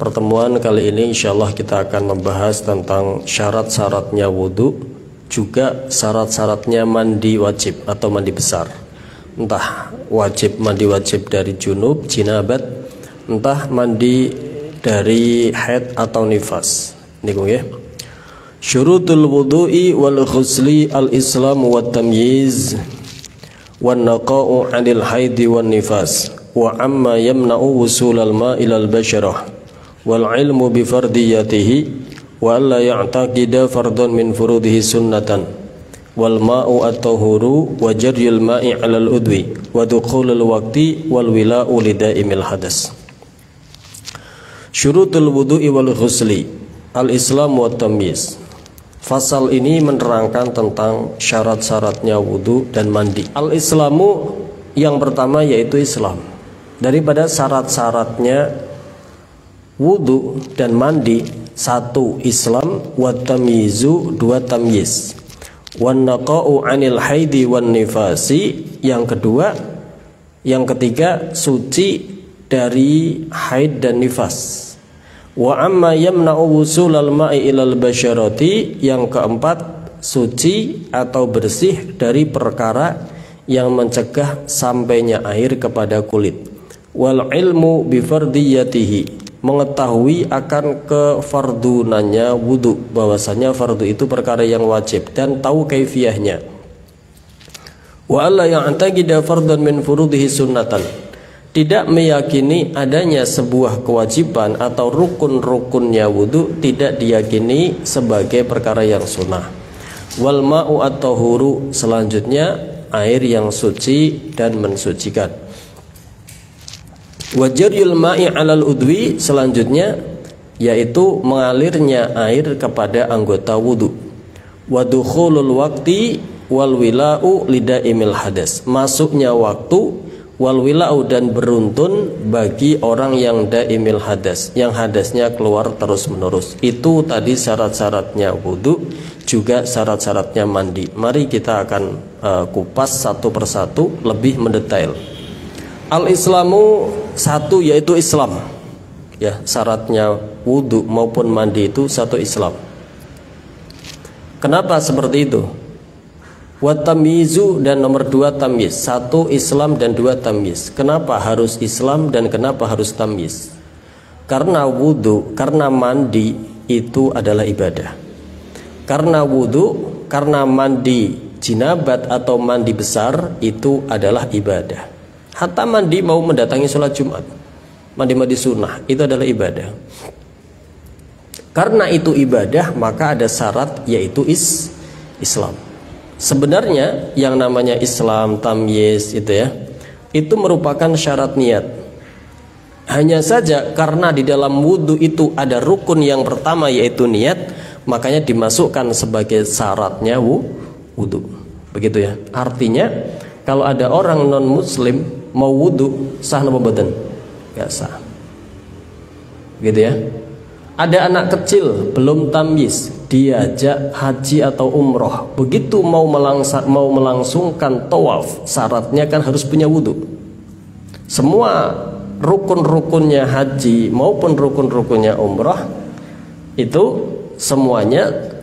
Pertemuan kali ini insyaallah kita akan membahas tentang syarat-syaratnya wudhu, juga syarat-syaratnya mandi wajib atau mandi besar. Entah mandi wajib dari junub, jinabat, entah mandi dari haid atau nifas. Niku ya. Syurutul wudhu'i wal ghusli al-islam wa tamyiz wan naqa'u 'anil haidi wan nifas wa amma yamna'u wusulal ma'i ilal basharah wal ilmu bi fardiyatihi wa alla ya'taqida fardun min furudihi sunnatan wal ma'u at-tahuru wa jaryul ma'i 'alal udwi wa dukhulul waqti wal wila'u lidaimil hadas. Syurutul wudhu'i wal ghusli al-islam wa tamyiz. Fasal ini menerangkan tentang syarat-syaratnya wudhu dan mandi. Al-islamu yang pertama yaitu Islam. Daripada syarat-syaratnya wudhu dan mandi, satu Islam, wa tamyizu, dua tamyiz, wan naqa'u 'anil haidi wan nifasi, yang kedua, yang ketiga suci dari haid dan nifas. Wa amma yamna'u wusulal ma'i ilal basyarati, yang keempat suci atau bersih dari perkara yang mencegah sampainya air kepada kulit. Wal ilmu bi fardiyatihi, mengetahui akan kefardunannya wudhu, bahwasanya fardu itu perkara yang wajib dan tahu kaifiyahnya. Wa alla ya'taqida fardan min furudihi sunnatan, tidak meyakini adanya sebuah kewajiban atau rukun-rukunnya wudhu tidak diyakini sebagai perkara yang sunnah. Wal ma'u at-tahuru, selanjutnya air yang suci dan mensucikan. Wajaryul ma'i 'alal udwi, selanjutnya yaitu mengalirnya air kepada anggota wudhu. Wadukhulul waqti wal wila'u lidaimil hadas, masuknya waktu, wal wila'u, dan beruntun bagi orang yang daimil hadas, yang hadasnya keluar terus menerus. Itu tadi syarat-syaratnya wudhu, juga syarat-syaratnya mandi. Mari kita akan kupas satu persatu lebih mendetail. Al-islamu, satu yaitu Islam. Ya, syaratnya wudhu maupun mandi itu satu Islam. Kenapa seperti itu? Wa tamyizu, dan nomor dua tamyiz. Satu Islam dan dua tamyiz. Kenapa harus Islam dan kenapa harus tamyiz? Karena wudhu, karena mandi itu adalah ibadah. Karena wudhu, karena mandi jinabat atau mandi besar itu adalah ibadah. Hatta mandi mau mendatangi sholat Jumat, mandi sunnah, itu adalah ibadah. Karena itu ibadah, maka ada syarat yaitu Islam. Sebenarnya yang namanya Islam, tamyiz itu ya, itu merupakan syarat niat. Hanya saja karena di dalam wudhu itu ada rukun yang pertama yaitu niat, makanya dimasukkan sebagai syaratnya wudhu. Begitu ya. Artinya kalau ada orang non muslim mau wudhu, sah napa mboten? Gak sah. Gitu ya. Ada anak kecil belum tamyiz, diajak haji atau umroh, begitu mau melangsungkan tawaf, syaratnya kan harus punya wudhu. Semua rukun-rukunnya haji maupun rukun-rukunnya umroh itu semuanya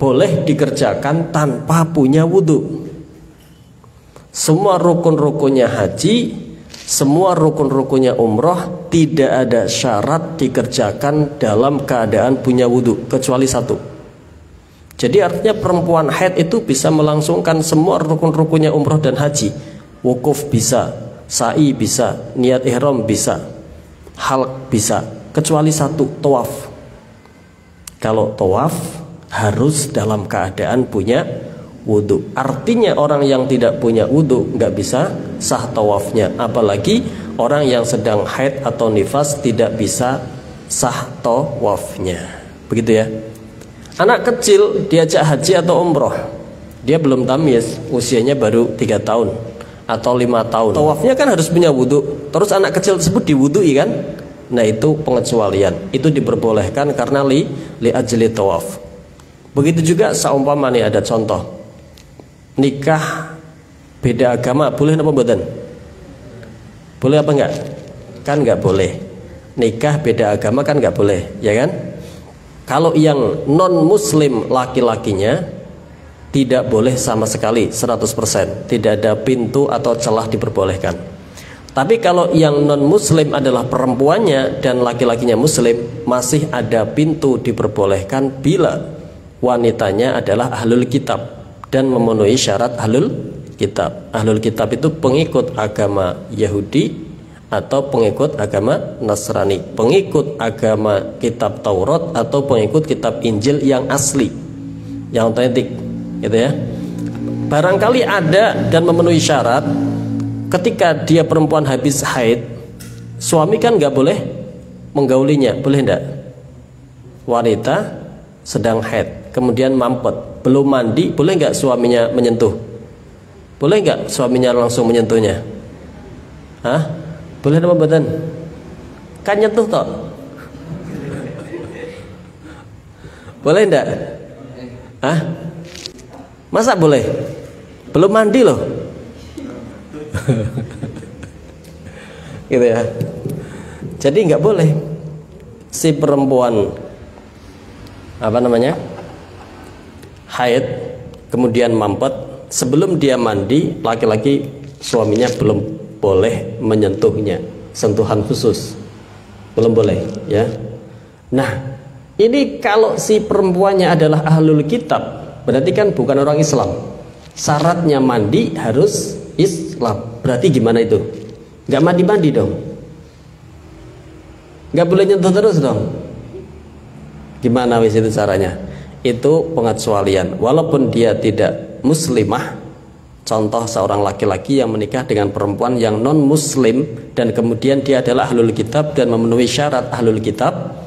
boleh dikerjakan tanpa punya wudhu. Semua rukun-rukunnya haji, semua rukun-rukunnya umroh tidak ada syarat dikerjakan dalam keadaan punya wudhu kecuali satu. Jadi artinya perempuan haid itu bisa melangsungkan semua rukun-rukunnya umroh dan haji. Wukuf bisa, sa'i bisa, niat ihram bisa, halq bisa, kecuali satu, tawaf. Kalau tawaf harus dalam keadaan punya wudhu. Artinya orang yang tidak punya wudhu nggak bisa sah tawafnya. Apalagi orang yang sedang haid atau nifas tidak bisa sah tawafnya. Begitu ya. Anak kecil diajak haji atau umroh, dia belum tamyiz, usianya baru 3 tahun atau 5 tahun. Tawafnya kan harus punya wudhu. Terus anak kecil tersebut diwudhui kan? Nah itu pengecualian. Itu diperbolehkan karena li ajli tawaf. Begitu juga seumpama nih ada contoh nikah beda agama, boleh apa mboten? Boleh apa enggak? Kan enggak boleh. nikah beda agama kan nggak boleh, ya kan? Kalau yang non muslim laki-lakinya tidak boleh sama sekali 100%, tidak ada pintu atau celah diperbolehkan. Tapi kalau yang non muslim adalah perempuannya dan laki-lakinya muslim, masih ada pintu diperbolehkan bila wanitanya adalah ahlul kitab dan memenuhi syarat ahlul kitab. Ahlul kitab itu pengikut agama Yahudi atau pengikut agama Nasrani, pengikut agama kitab Taurat atau pengikut kitab Injil yang asli, yang otentik, gitu ya. Barangkali ada dan memenuhi syarat, ketika dia perempuan habis haid, suami kan nggak boleh menggaulinya, boleh enggak? Wanita sedang haid, kemudian mampet, belum mandi, boleh nggak suaminya menyentuh? Boleh nggak suaminya langsung menyentuhnya? Hah? Boleh apa badan? Kan nyentuh toh? Boleh enggak? Hah? Masa boleh? Belum mandi loh. Gitu ya. Jadi nggak boleh si perempuan apa namanya? Haid kemudian mampet, sebelum dia mandi laki-laki suaminya belum boleh menyentuhnya, sentuhan khusus belum boleh, ya. Nah, ini kalau si perempuannya adalah ahlul kitab, berarti kan bukan orang Islam. Syaratnya mandi harus Islam. Berarti gimana itu? Nggak mandi-mandi dong, nggak boleh nyentuh terus dong. Gimana wis itu caranya? Itu pengecualian. Walaupun dia tidak muslimah, contoh seorang laki-laki yang menikah dengan perempuan yang non muslim dan kemudian dia adalah ahlul kitab dan memenuhi syarat ahlul kitab,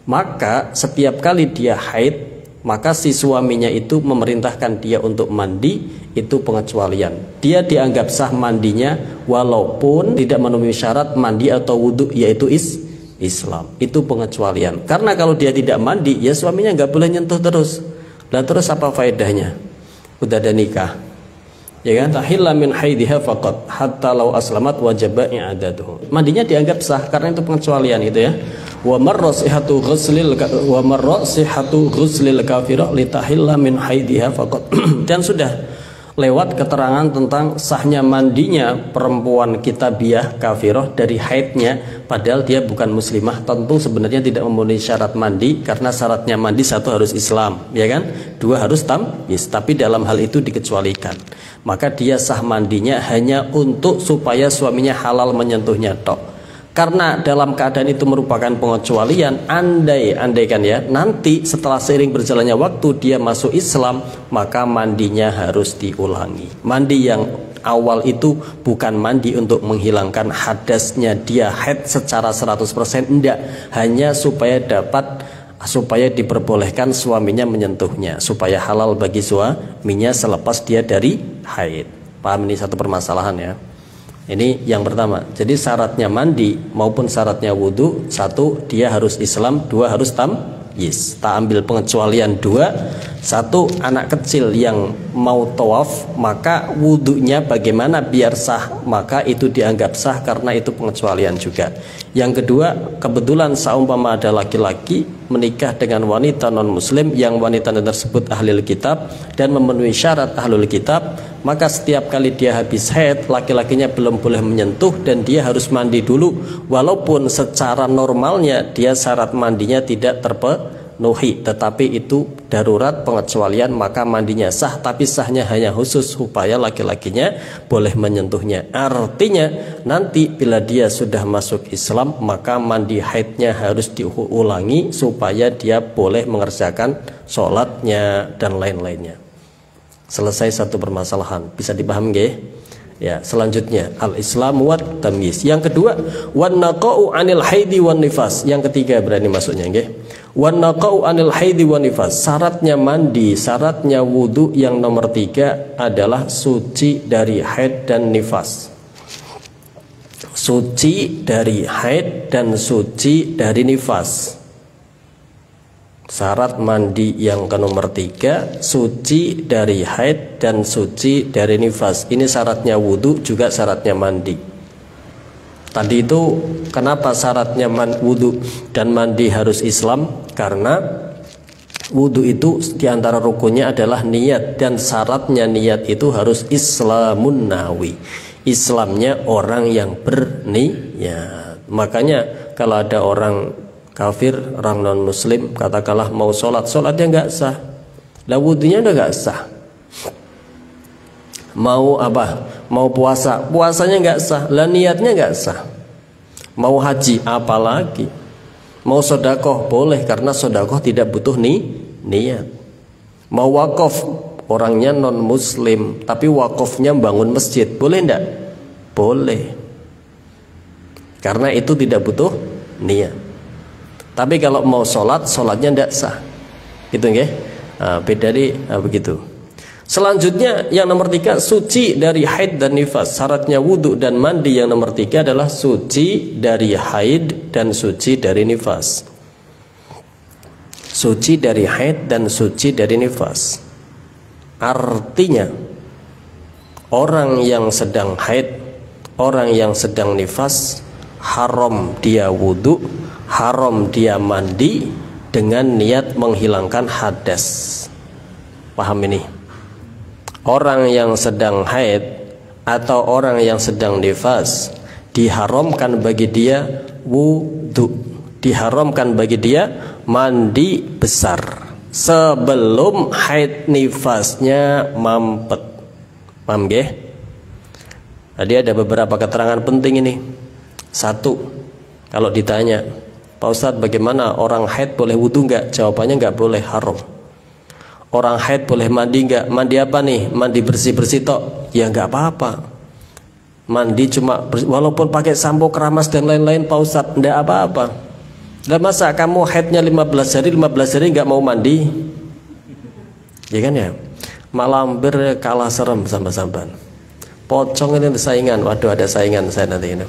maka setiap kali dia haid, maka si suaminya itu memerintahkan dia untuk mandi, itu pengecualian. Dia dianggap sah mandinya walaupun tidak memenuhi syarat mandi atau wudhu, yaitu Islam. Itu pengecualian. Karena kalau dia tidak mandi, ya suaminya nggak boleh nyentuh terus. Lah terus apa faedahnya? Udah ada nikah, ya kan? Tahilla min haidha faqat hatta law aslamat wajaba i'adatuhu. Mandinya dianggap sah karena itu pengecualian, itu ya. Wa marrasihatu ghuslil kafirah litahilla min haidha faqat. Dan sudah lewat keterangan tentang sahnya mandinya perempuan kitabiah kafirah dari haidnya, padahal dia bukan muslimah. Tentu sebenarnya tidak memenuhi syarat mandi, karena syaratnya mandi satu harus Islam, ya kan? Dua harus tamyiz, tapi dalam hal itu dikecualikan. Maka dia sah mandinya hanya untuk supaya suaminya halal menyentuhnya tok. Karena dalam keadaan itu merupakan pengecualian, andaikan ya, nanti setelah seiring berjalannya waktu dia masuk Islam, maka mandinya harus diulangi. Mandi yang awal itu bukan mandi untuk menghilangkan hadasnya dia haid secara 100%, enggak, hanya supaya diperbolehkan suaminya menyentuhnya, supaya halal bagi suaminya selepas dia dari haid. Paham ini satu permasalahan ya. Ini yang pertama. Jadi syaratnya mandi maupun syaratnya wudhu, satu dia harus Islam, dua harus tamyiz. Tak ambil pengecualian dua. Satu, anak kecil yang mau tawaf, maka wudhunya bagaimana biar sah, maka itu dianggap sah karena itu pengecualian juga. Yang kedua, kebetulan seumpama ada laki-laki menikah dengan wanita non muslim yang wanita tersebut ahlul kitab dan memenuhi syarat ahlul kitab, maka setiap kali dia habis haid, laki-lakinya belum boleh menyentuh dan dia harus mandi dulu, walaupun secara normalnya dia syarat mandinya tidak terpenuhi, tetapi itu darurat pengecualian, maka mandinya sah, tapi sahnya hanya khusus supaya laki-lakinya boleh menyentuhnya. Artinya nanti bila dia sudah masuk Islam, maka mandi haidnya harus diulangi supaya dia boleh mengerjakan sholatnya dan lain-lainnya. Selesai satu permasalahan, bisa dipahami nggih? Ya, selanjutnya al-Islam wat tamyiz. Yang kedua, wan naqa'u 'anil haidi wan nifas. Yang ketiga berani masuknya nggih. Wan naqa'u 'anil haidi wan nifas. Syaratnya mandi, syaratnya wudu yang nomor 3 adalah suci dari haid dan nifas. Suci dari haid dan suci dari nifas. Syarat mandi yang ke nomor 3, suci dari haid dan suci dari nifas. Ini syaratnya wudhu juga syaratnya mandi. Tadi itu kenapa syaratnya wudu dan mandi harus Islam? Karena wudu itu diantara rukunnya adalah niat, dan syaratnya niat itu harus Islamun nawi, Islamnya orang yang berniat. Makanya kalau ada orang kafir, orang non muslim, katakanlah mau sholatnya nggak sah, lah wudunya udah nggak sah. Mau apa? Mau puasanya nggak sah, lah niatnya nggak sah. Mau haji apalagi. Mau sodakoh boleh, karena sodakoh tidak butuh niat. Mau wakaf, orangnya non muslim tapi wakafnya bangun masjid, boleh ndak? Boleh, karena itu tidak butuh niat. Tapi kalau mau sholatnya ndak sah, gitu nggih. Beda begitu. Selanjutnya yang nomor 3, suci dari haid dan nifas. Syaratnya wudu dan mandi yang nomor 3 adalah suci dari haid dan suci dari nifas. Suci dari haid dan suci dari nifas. Artinya orang yang sedang haid, orang yang sedang nifas, haram dia wudu, haram dia mandi dengan niat menghilangkan hadas. Paham ini? Orang yang sedang haid atau orang yang sedang nifas diharamkan bagi dia wudu, diharamkan bagi dia mandi besar sebelum haid nifasnya mampet. Paham nggih? Tadi ada beberapa keterangan penting ini. 1, kalau ditanya, Pak Ustadz bagaimana orang haid boleh wudu enggak? Jawabannya enggak boleh, haram. Orang haid boleh mandi enggak? Mandi apa nih? Mandi bersih-bersih tok? Ya enggak apa-apa. Mandi cuma walaupun pakai sampo, keramas dan lain-lain, Pak Ustadz, enggak apa-apa. Lah masa kamu haidnya 15 hari enggak mau mandi? Ya kan ya? Malah hampir kalah serem sama sampan. Pocong ini saingan. Waduh, ada saingan saya nanti ini.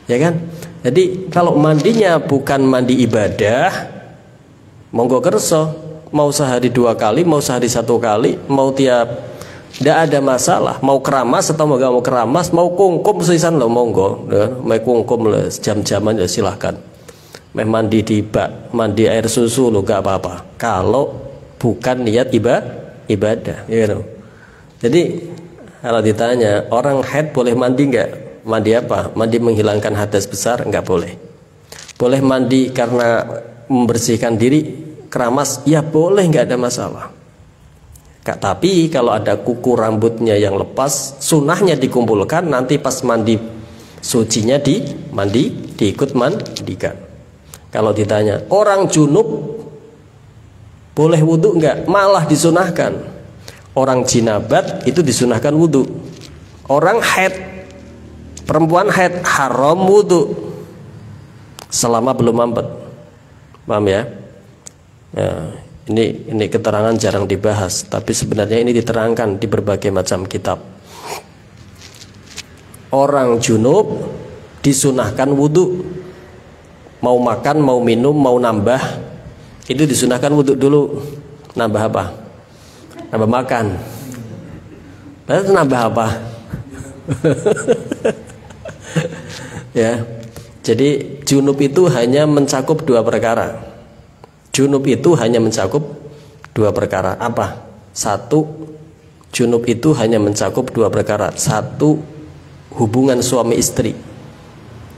Ya kan? Jadi kalau mandinya bukan mandi ibadah, monggo kerso. Mau sehari 2 kali, mau sehari 1 kali, mau tiap, tidak ada masalah. Mau keramas atau nggak mau keramas, mau kungkum sisan lo monggo, ya. Mau kungkum lo jam-jaman ya silahkan. Mau mandi di bak, mandi air susu lo nggak apa-apa. Kalau bukan niat ibadah, ya know. Jadi kalau ditanya orang haid boleh mandi nggak? Mandi apa? Mandi menghilangkan hadas besar nggak boleh. Boleh mandi karena membersihkan diri, keramas, ya boleh, nggak ada masalah. Tapi kalau ada kuku rambutnya yang lepas, sunahnya dikumpulkan, nanti pas mandi sucinya diikut mandikan. Kalau ditanya orang junub boleh wudhu nggak? Malah disunahkan. Orang jinabat itu disunahkan wudhu. Orang haid, perempuan haid haram wudhu selama belum mampet. Paham ya? Ya, ini keterangan jarang dibahas, tapi sebenarnya ini diterangkan di berbagai macam kitab. Orang junub disunahkan wudhu. Mau makan, mau minum, mau nambah, itu disunahkan wudhu dulu. Nambah apa? Nambah makan. Lalu nambah apa? Ya, jadi junub itu hanya mencakup 2 perkara. Junub itu hanya mencakup 2 perkara. Apa? 1, junub itu hanya mencakup 2 perkara. 1, hubungan suami istri.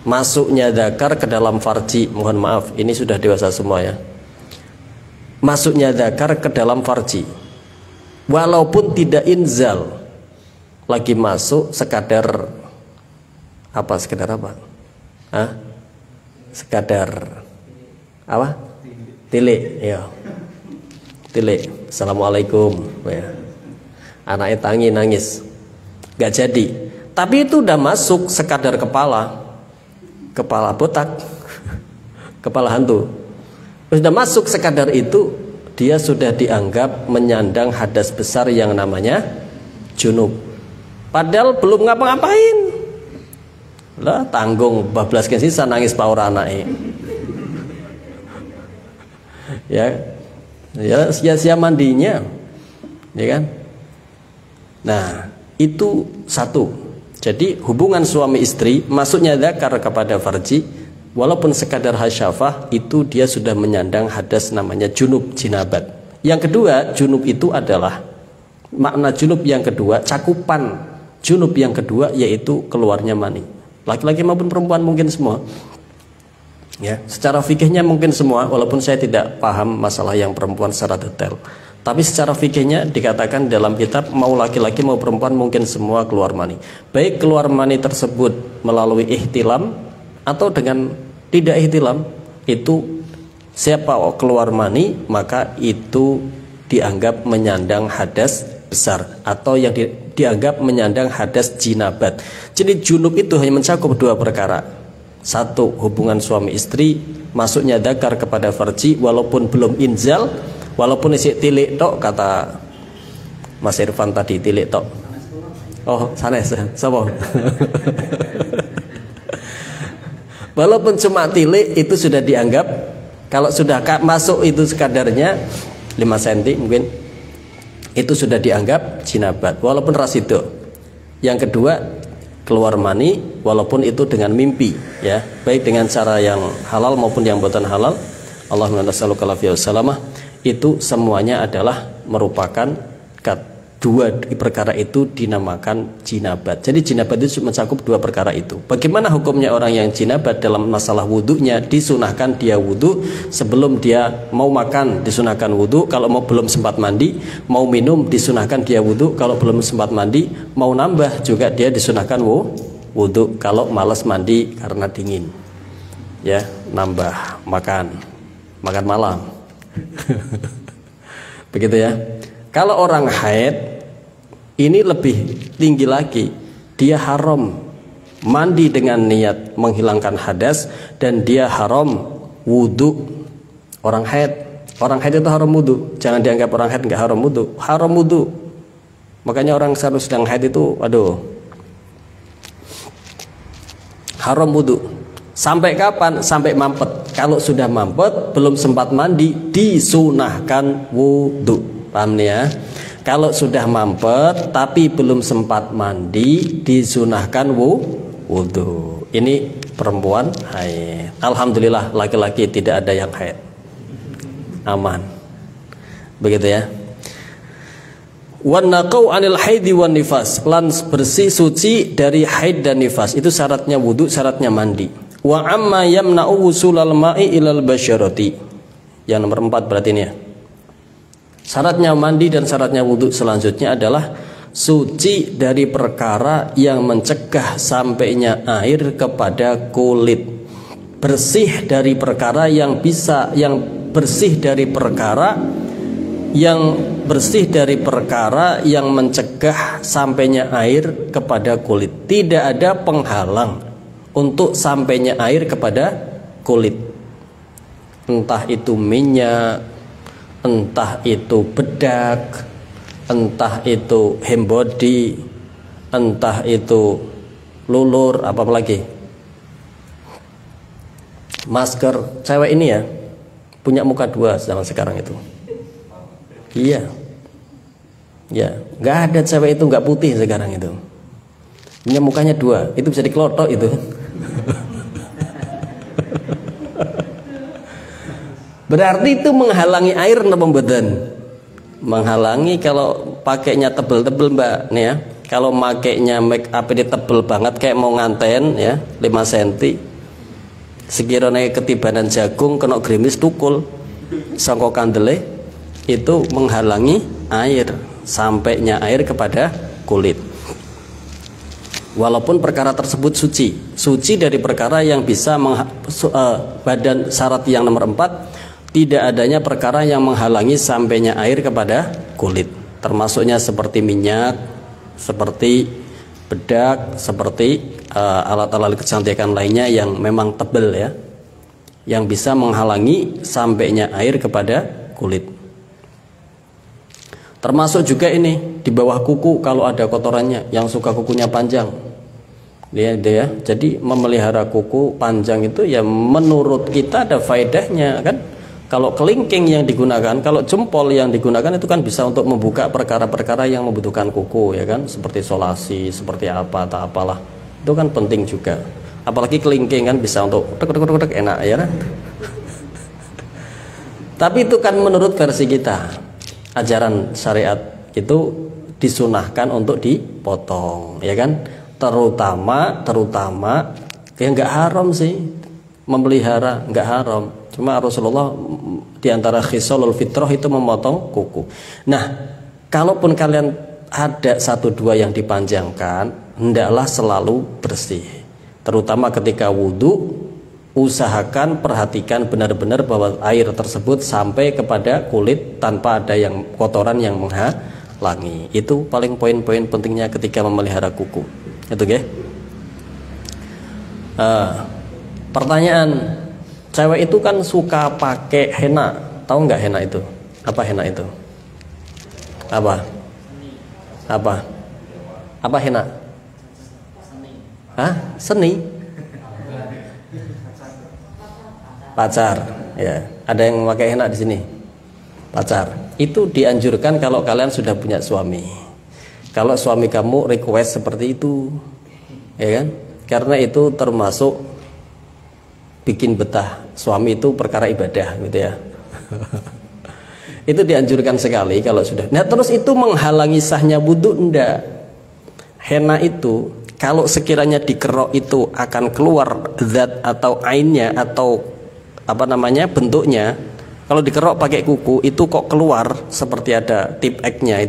Masuknya dzakar ke dalam farji. Mohon maaf, ini sudah dewasa semua ya. Masuknya dzakar ke dalam farji, walaupun tidak inzal, lagi masuk sekadar apa? Sekadar apa? Hah? Sekadar apa? Tilik, ya. Tilik. Assalamualaikum. Ya. Anaknya tangi nangis, nggak jadi. Tapi itu udah masuk sekadar kepala botak, kepala hantu. Sudah masuk sekadar itu, dia sudah dianggap menyandang hadas besar yang namanya junub. Padahal belum ngapa-ngapain. Lah tanggung bablas ke sisa nangis paur anaknya. Ya sia-sia mandinya, ya kan? Nah itu 1. Jadi hubungan suami istri masuknya dzakar kepada farji, walaupun sekadar hasyafah, itu dia sudah menyandang hadas namanya junub, jinabat. Yang kedua, junub itu adalah makna junub yang kedua, cakupan junub yang kedua yaitu keluarnya mani. Laki-laki maupun perempuan mungkin semua. Ya, secara fikihnya mungkin semua, walaupun saya tidak paham masalah yang perempuan secara detail. Tapi secara fikihnya dikatakan dalam kitab mau laki-laki mau perempuan mungkin semua keluar mani. Baik keluar mani tersebut melalui ihtilam atau dengan tidak ihtilam, itu siapa keluar mani maka itu dianggap menyandang hadas besar atau yang dianggap menyandang hadas jinabat. Jadi junub itu hanya mencakup dua perkara. Satu, hubungan suami istri masuknya dzakar kepada farji walaupun belum inzal, walaupun isi tilik tok, kata Mas Irfan tadi, tilik tok. Oh, sanes, sapa? Walaupun cuma tilik itu sudah dianggap, kalau sudah masuk itu sekadarnya 5 cm mungkin, itu sudah dianggap jinabat walaupun rasido. Yang kedua, keluar mani walaupun itu dengan mimpi, ya, baik dengan cara yang halal maupun yang bukan halal. Allahumma nas'aluka al-afiyah wassalamah. Itu semuanya adalah merupakan dua perkara itu dinamakan jinabat. Jadi jinabat itu mencakup dua perkara itu. Bagaimana hukumnya orang yang jinabat dalam masalah wudhunya? Disunahkan dia wudhu sebelum dia mau makan, disunahkan wudhu. Kalau mau belum sempat mandi, mau minum disunahkan dia wudhu. Kalau belum sempat mandi, mau nambah juga dia disunahkan wudhu. Kalau malas mandi karena dingin, ya, nambah makan malam. Begitu ya. Kalau orang haid ini lebih tinggi lagi, dia haram mandi dengan niat menghilangkan hadas dan dia haram wudhu. Orang haid itu haram wudhu. Jangan dianggap orang haid nggak haram wudhu. Haram wudhu. Makanya orang sedang haid itu, aduh, haram wudhu. Sampai kapan? Sampai mampet. Kalau sudah mampet belum sempat mandi disunahkan wudhu. Paham nih ya? Kalau sudah mampet tapi belum sempat mandi disunahkan wudhu. Ini perempuan haid. Alhamdulillah laki-laki tidak ada yang haid, aman. Begitu ya. Wan naqau anil haidi wan nifas, lan bersih suci dari haid dan nifas. Itu syaratnya wudhu, syaratnya mandi. Wa amma yamna'u wusulal ma'i ilal basyarati. Yang nomor 4 berarti ini ya. Syaratnya mandi dan syaratnya wudhu selanjutnya adalah suci dari perkara yang mencegah sampainya air kepada kulit. Bersih dari perkara yang bersih dari perkara yang mencegah sampainya air kepada kulit. Tidak ada penghalang untuk sampainya air kepada kulit. Entah itu minyak, entah itu bedak, entah itu hembody, entah itu lulur, apa lagi, masker. Cewek ini ya punya muka dua zaman sekarang itu. Iya, ya, nggak ada cewek itu nggak putih sekarang itu. Punya mukanya dua, itu bisa dikelotok itu. Berarti itu menghalangi air atau mboten? Menghalangi kalau pakainya tebel-tebel, Mbak, nih ya. Kalau makainya make up ini tebel banget kayak mau nganten ya, 5 cm. Sekiranya ketibanan jagung kena gerimis tukul sangko kandele, itu menghalangi air, sampainya air kepada kulit. Walaupun perkara tersebut suci dari perkara yang bisa badan syarat yang nomor 4, tidak adanya perkara yang menghalangi sampainya air kepada kulit, termasuknya seperti minyak, seperti bedak, seperti alat-alat kecantikan lainnya yang memang tebal ya, yang bisa menghalangi sampainya air kepada kulit. Termasuk juga ini di bawah kuku kalau ada kotorannya, yang suka kukunya panjang. Dia. Jadi memelihara kuku panjang itu ya menurut kita ada faedahnya kan. Kalau kelingking yang digunakan, kalau jempol yang digunakan itu kan bisa untuk membuka perkara-perkara yang membutuhkan kuku, ya kan, seperti solasi, seperti apa atau apalah, itu kan penting juga. Apalagi kelingking kan bisa untuk tek enak, ya kan. Tapi itu kan menurut versi kita, ajaran syariat itu disunahkan untuk dipotong, ya kan. Terutama ya nggak haram sih memelihara, nggak haram. Cuma Rasulullah diantara khisalul fitrah itu memotong kuku. Nah, kalaupun kalian ada 1-2 yang dipanjangkan, hendaklah selalu bersih. Terutama ketika wudhu, usahakan perhatikan benar-benar bahwa air tersebut sampai kepada kulit tanpa ada yang kotoran yang menghalangi. Itu paling poin-poin pentingnya ketika memelihara kuku. Itu ya. Pertanyaan, cewek itu kan suka pakai henna, tahu nggak henna itu? Apa henna itu? Apa? Apa henna? Hah? Seni? Pacar, ya. Ada yang memakai henna di sini? Pacar. Itu dianjurkan kalau kalian sudah punya suami. Kalau suami kamu request seperti itu, ya kan? Karena itu termasuk bikin betah suami, itu perkara ibadah gitu ya. Itu dianjurkan sekali kalau sudah. Nah, terus itu menghalangi sahnya wudhu? Enggak. Henna itu kalau sekiranya dikerok itu akan keluar zat atau ainnya atau apa namanya bentuknya. Kalau dikerok pakai kuku itu kok keluar seperti ada tip X-nya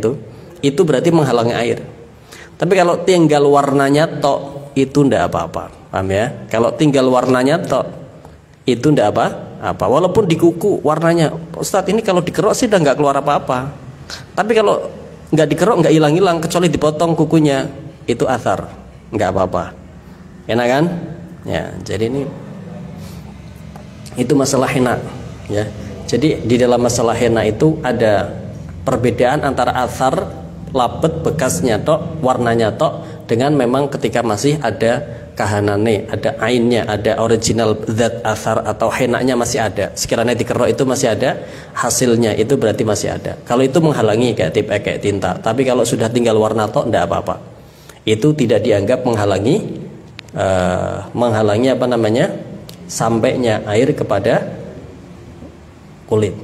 itu berarti menghalangi air. Tapi kalau tinggal warnanya tok itu ndak apa-apa, paham ya? Kalau tinggal warnanya tok itu ndak apa-apa, walaupun di kuku warnanya, Ustadz ini kalau dikerok sih udah nggak keluar apa-apa. Tapi kalau nggak dikerok nggak hilang-hilang kecuali dipotong kukunya, itu athar, nggak apa-apa. Enak kan? Ya, jadi ini itu masalah henna, ya. Jadi di dalam masalah henna itu ada perbedaan antara athar, labet bekasnya tok, warnanya tok, dengan memang ketika masih ada kahanane, ada ainnya, ada original zat athar atau henaknya masih ada. Sekiranya dikerok itu masih ada hasilnya, itu berarti masih ada. Kalau itu menghalangi kayak tip kayak tinta. Tapi kalau sudah tinggal warna tok, enggak apa-apa. Itu tidak dianggap menghalangi apa namanya, sampainya air kepada kulit.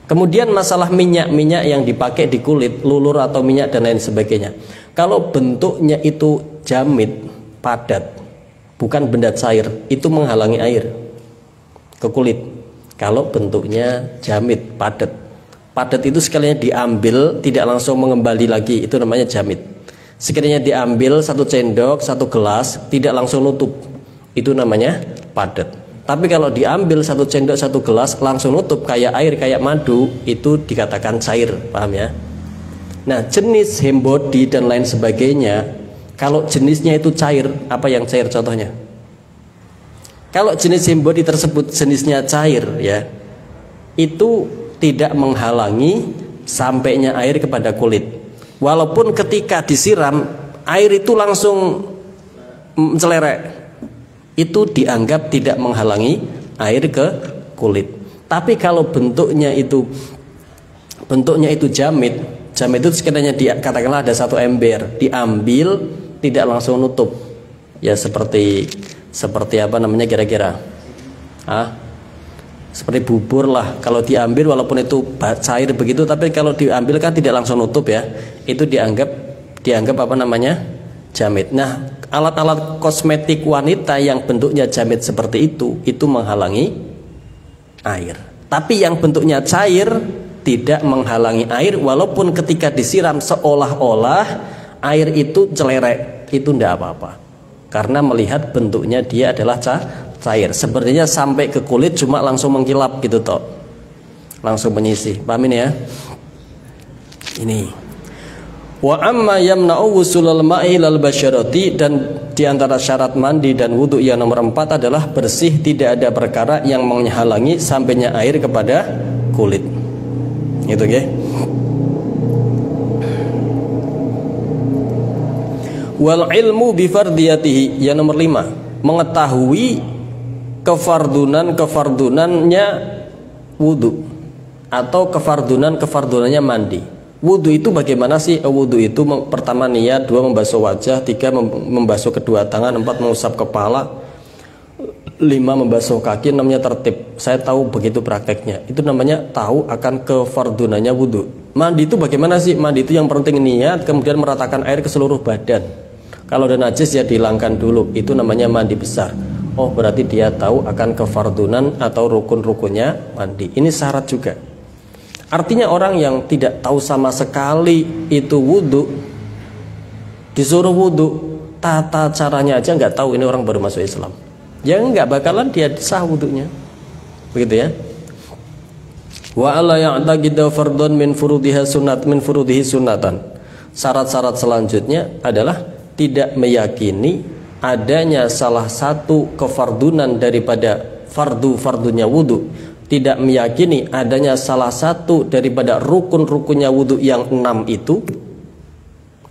Kemudian masalah minyak yang dipakai di kulit, lulur atau minyak dan lain sebagainya. Kalau bentuknya itu jamit, padat, bukan benda cair, itu menghalangi air ke kulit. Kalau bentuknya jamit, padat itu sekalinya diambil tidak langsung mengembali lagi, itu namanya jamit. Sekiranya diambil 1 sendok, 1 gelas, tidak langsung nutup, itu namanya padat. Tapi kalau diambil 1 sendok, 1 gelas langsung nutup kayak air, kayak madu, itu dikatakan cair, paham ya? Nah, jenis hembody dan lain sebagainya, kalau jenisnya itu cair, apa yang cair contohnya? Kalau jenis hembody tersebut jenisnya cair, ya, itu tidak menghalangi sampainya air kepada kulit. Walaupun ketika disiram air itu langsung mencelerek, itu dianggap tidak menghalangi air ke kulit. Tapi kalau bentuknya itu jamit itu sekiranya katakanlah ada 1 ember, diambil tidak langsung nutup, ya seperti apa namanya kira-kira, seperti bubur lah. Kalau diambil walaupun itu cair begitu, tapi kalau diambil kan tidak langsung nutup ya, itu dianggap apa namanya, jamit. Nah, alat-alat kosmetik wanita yang bentuknya jamit seperti itu menghalangi air. Tapi yang bentuknya cair tidak menghalangi air, walaupun ketika disiram seolah-olah air itu celerek, itu tidak apa-apa. Karena melihat bentuknya dia adalah cair. Sepertinya sampai ke kulit cuma langsung mengkilap gitu toh. Langsung menyisih. Paham ini ya? Ini. Wa amma yamna'u wusulal ma'i lal basyarati, dan diantara syarat mandi dan wudhu yang nomor 4 adalah bersih, tidak ada perkara yang menghalangi sampainya air kepada kulit. Itu ya. Wal ilmu bi fardiyatihi, yang nomor 5, mengetahui kefardunannya wudu atau kefardunannya mandi. Wudu itu bagaimana sih? Wudu itu pertama niat, 2 membasuh wajah, 3 membasuh kedua tangan, 4 mengusap kepala, 5 membasuh kaki, 6-nya tertib. Saya tahu begitu prakteknya. Itu namanya tahu akan kefardunannya wudu. Mandi itu bagaimana sih? Mandi itu yang penting niat, kemudian meratakan air ke seluruh badan. Kalau ada najis ya dihilangkan dulu. Itu namanya mandi besar. Oh, berarti dia tahu akan kefardunan atau rukun-rukunnya mandi. Ini syarat juga. Artinya orang yang tidak tahu sama sekali itu wudu, disuruh wudu, tata caranya aja nggak tahu, ini orang baru masuk Islam. Ya nggak bakalan dia sah wudunya. Begitu ya. Wa alla ya'taqida fardhun min furudihi sunnatan. Syarat-syarat selanjutnya adalah tidak meyakini adanya salah satu kefardunan daripada fardunya wudu, tidak meyakini adanya salah satu daripada rukun-rukunnya wudu yang 6 itu,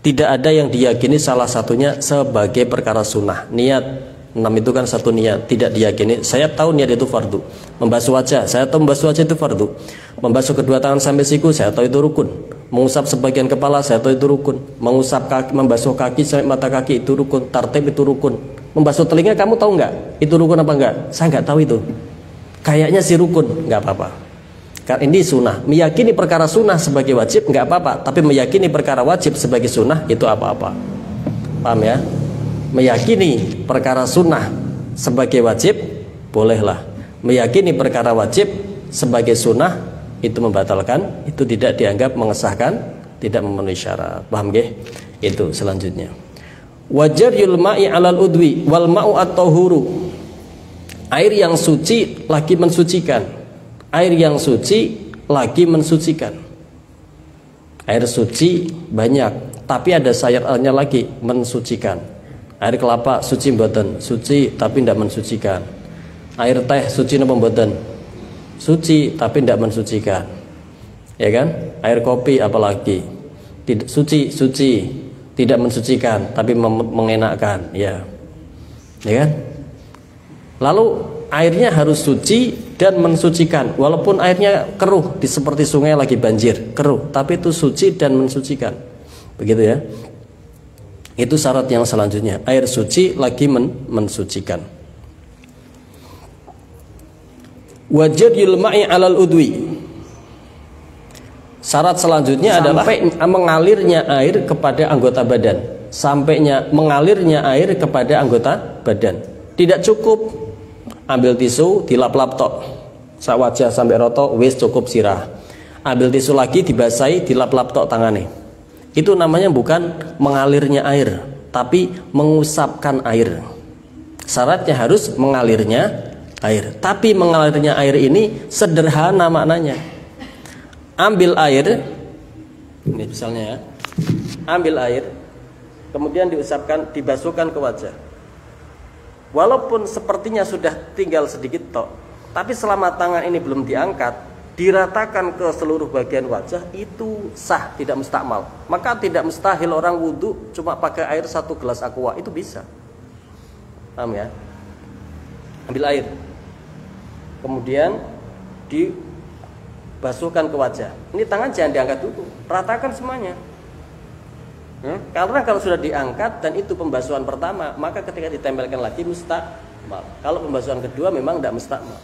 tidak ada yang diyakini salah satunya sebagai perkara sunnah. Niat 6 itu kan satu niat, tidak diyakini. Saya tahu niat itu fardu. Membasuh wajah, saya tahu membasuh wajah itu fardu. Membasuh kedua tangan sampai siku, saya tahu itu rukun. Mengusap sebagian kepala, saya tahu itu rukun. Mengusap kaki, membasuh kaki sampai mata kaki, itu rukun. Tartib itu rukun. Membasuh telinga, kamu tahu nggak? Itu rukun apa enggak? Saya nggak tahu itu. Kayaknya sih rukun, nggak apa-apa. Karena ini sunnah. Meyakini perkara sunnah sebagai wajib nggak apa-apa, tapi meyakini perkara wajib sebagai sunnah itu apa-apa. Paham ya? Meyakini perkara sunnah sebagai wajib bolehlah. Meyakini perkara wajib sebagai sunnah itu membatalkan, itu tidak dianggap mengesahkan, tidak memenuhi syarat. Paham nggih? Itu selanjutnya. Wajarul ma'i 'alal udwi wal ma'u at-tahuru. Air yang suci lagi mensucikan. Air yang suci lagi mensucikan. Air suci banyak, tapi ada syaratnya lagi, mensucikan. Air kelapa suci mboten? Suci tapi tidak mensucikan. Air teh suci napa mboten? Suci tapi tidak mensucikan. Ya kan? Air kopi apalagi? Tidak suci tidak mensucikan tapi mengenakkan, ya. Ya kan? Lalu airnya harus suci dan mensucikan, walaupun airnya keruh, seperti sungai lagi banjir, keruh, tapi itu suci dan mensucikan. Begitu ya. Itu syarat yang selanjutnya, air suci lagi mensucikan. Wajadil ma'i 'alal udwi. Syarat selanjutnya adalah mengalirnya air kepada anggota badan. Sampainya mengalirnya air kepada anggota badan. Tidak cukup ambil tisu dilap-lap tok, sak wajah sampai roto wis cukup sirah. Ambil tisu lagi dibasahi dilap-lap tok tangane. Itu namanya bukan mengalirnya air, tapi mengusapkan air. Syaratnya harus mengalirnya air. Tapi mengalirnya air ini sederhana maknanya. Ambil air, ini misalnya ya, ambil air, kemudian diusapkan, dibasuhkan ke wajah. Walaupun sepertinya sudah tinggal sedikit tok, tapi selama tangan ini belum diangkat, diratakan ke seluruh bagian wajah, itu sah, tidak mustakmal. Maka tidak mustahil orang wudhu cuma pakai air 1 gelas aqua, itu bisa. Paham ya? Ambil air, kemudian dibasuhkan ke wajah. Ini tangan jangan diangkat dulu, ratakan semuanya. Karena kalau sudah diangkat dan itu pembasuhan pertama, maka ketika ditempelkan lagi mustakmal. Kalau pembasuhan kedua memang tidak mustakmal.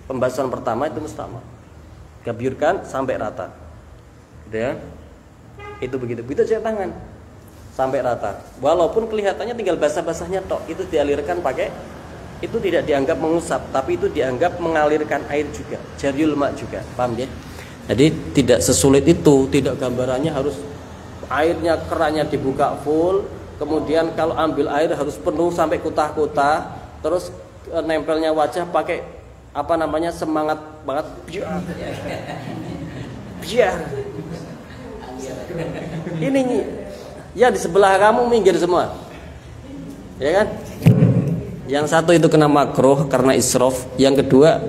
Pembasuhan pertama itu mustakmal. Gabiurkan sampai rata, gitu ya. Itu begitu aja tangan sampai rata. Walaupun kelihatannya tinggal basah-basahnya tok, itu dialirkan pakai, itu tidak dianggap mengusap, tapi itu dianggap mengalirkan air juga, jariul ma juga. Paham ya? Jadi tidak sesulit itu, tidak gambarannya harus airnya kerannya dibuka full, kemudian kalau ambil air harus penuh sampai kutah-kutah, terus nempelnya wajah pakai apa namanya, semangat banget, biar ini ya di sebelah kamu minggir semua, ya kan? Yang satu itu kena makruh karena israf, yang kedua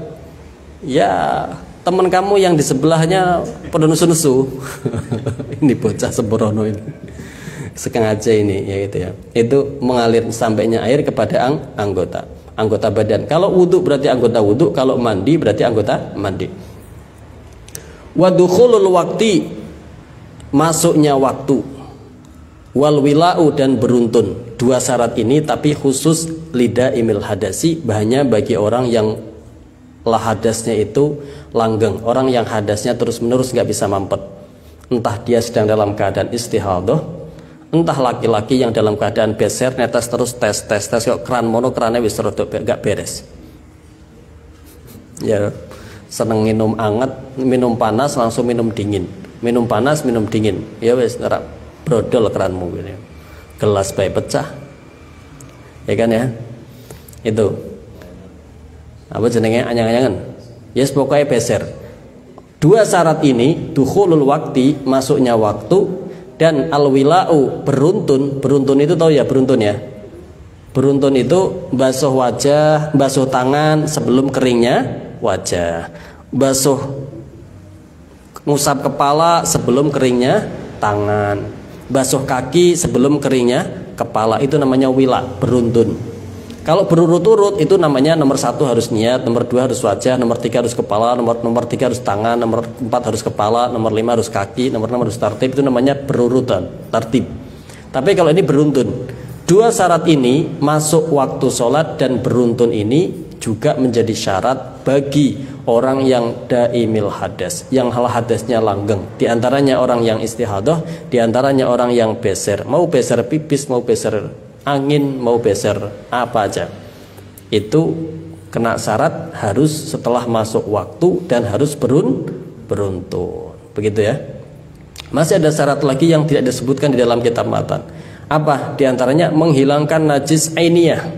ya teman kamu yang di sebelahnya pada nusu-nusu. Ini bocah sembrono ini, sengaja ini, ya gitu ya. Itu mengalir sampainya air kepada anggota badan. Kalau wudhu berarti anggota wudhu, kalau mandi berarti anggota mandi. Wa dukhulul waqti, masuknya waktu. Wal wila'u, dan beruntun. Dua syarat ini tapi khusus lidaimil hadasi, hanya bagi orang yang hadasnya itu langgeng, orang yang hadasnya terus menerus nggak bisa mampet. Entah dia sedang dalam keadaan istihadah, entah laki-laki yang dalam keadaan beser netes terus tes kok keran mono kerannya wis rodok gak beres. Ya, seneng minum anget, minum panas langsung minum dingin, minum panas minum dingin, ya wis ora brodol keranmu gini. Gelas bae pecah. Ya kan ya? Itu. Apa jenenge anyang-anyangan? Yes, pokoknya beser. Dua syarat ini, dukhulul waktu, masuknya waktu, dan alwila'u, beruntun itu tahu ya beruntun ya. Beruntun itu basuh wajah, basuh tangan sebelum keringnya wajah, basuh ngusap kepala sebelum keringnya tangan, basuh kaki sebelum keringnya kepala, itu namanya wila, beruntun. Kalau berurut-urut itu namanya nomor 1 harus niat, nomor 2 harus wajah, nomor 3 harus kepala, nomor 3 harus tangan, nomor 4 harus kepala, nomor 5 harus kaki, nomor 6 harus tartib. Itu namanya berurutan, tertib. Tapi kalau ini beruntun, dua syarat ini masuk waktu sholat dan beruntun ini juga menjadi syarat bagi orang yang daimil hadas, yang hal hadasnya langgeng. Di antaranya orang yang istihadah, di antaranya orang yang beser, mau beser pipis, mau beser angin, mau beser apa aja, itu kena syarat harus setelah masuk waktu dan harus beruntun. Begitu ya. Masih ada syarat lagi yang tidak disebutkan di dalam kitab matan. Apa? Di antaranya menghilangkan najis ainiyah.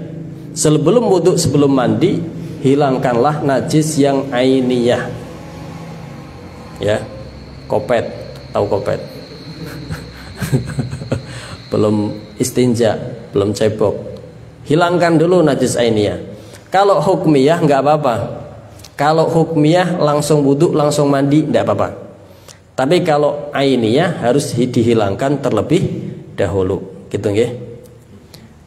Sebelum wudhu, sebelum mandi, hilangkanlah najis yang ainiyah. Ya, kopet, tahu kopet? Belum istinja, belum cebok, hilangkan dulu najis ainiyah. Kalau hukmiyah nggak apa-apa. Kalau hukmiyah langsung wudhu langsung mandi nggak apa-apa. Tapi kalau ainiyah harus dihilangkan terlebih dahulu, gitu nggih.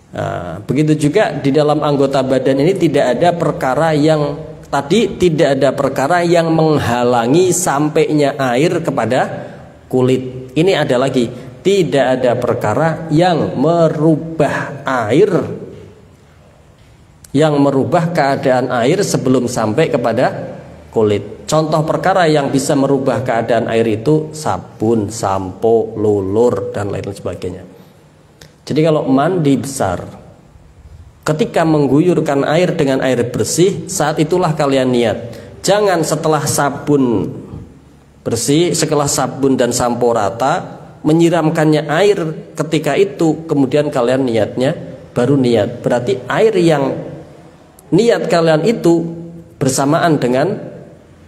Nah, begitu juga di dalam anggota badan ini tidak ada perkara yang tadi, tidak ada perkara yang menghalangi sampainya air kepada kulit. Ini ada lagi, tidak ada perkara yang merubah air, yang merubah keadaan air sebelum sampai kepada kulit. Contoh perkara yang bisa merubah keadaan air itu sabun, sampo, lulur, dan lain sebagainya. Jadi kalau mandi besar, ketika mengguyurkan air dengan air bersih, saat itulah kalian niat. Jangan setelah sabun bersih, setelah sabun dan sampo rata, menyiramkannya air ketika itu, kemudian kalian niatnya baru niat. Berarti air yang niat kalian itu bersamaan dengan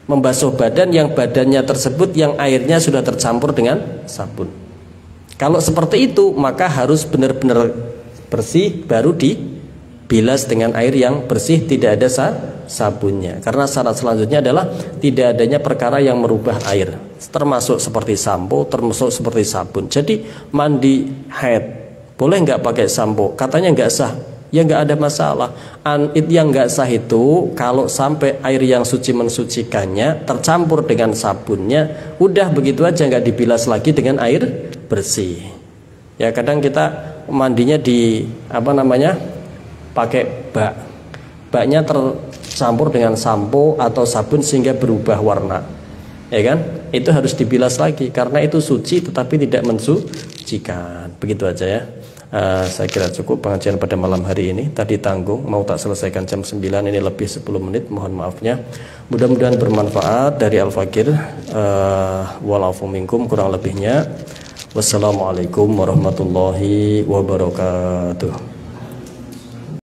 membasuh badan yang badannya tersebut yang airnya sudah tercampur dengan sabun. Kalau seperti itu maka harus benar-benar bersih baru dibilas dengan air yang bersih, tidak ada sabunnya. Karena syarat selanjutnya adalah tidak adanya perkara yang merubah air, termasuk seperti sampo, termasuk seperti sabun. Jadi mandi haid boleh nggak pakai sampo? Katanya nggak sah. Ya nggak ada masalah. Yang nggak sah itu kalau sampai air yang suci mensucikannya tercampur dengan sabunnya, udah begitu aja, nggak dibilas lagi dengan air bersih. Ya kadang kita mandinya di pakai baknya tercampur dengan sampo atau sabun sehingga berubah warna, ya kan? Itu harus dibilas lagi karena itu suci tetapi tidak mensucikan. Begitu aja ya. Saya kira cukup pengajian pada malam hari ini. Tadi tanggung mau tak selesaikan jam 9, ini lebih 10 menit, mohon maafnya. Mudah-mudahan bermanfaat. Dari Al-Fakir, walafu minkum, kurang lebihnya. Wassalamualaikum warahmatullahi wabarakatuh.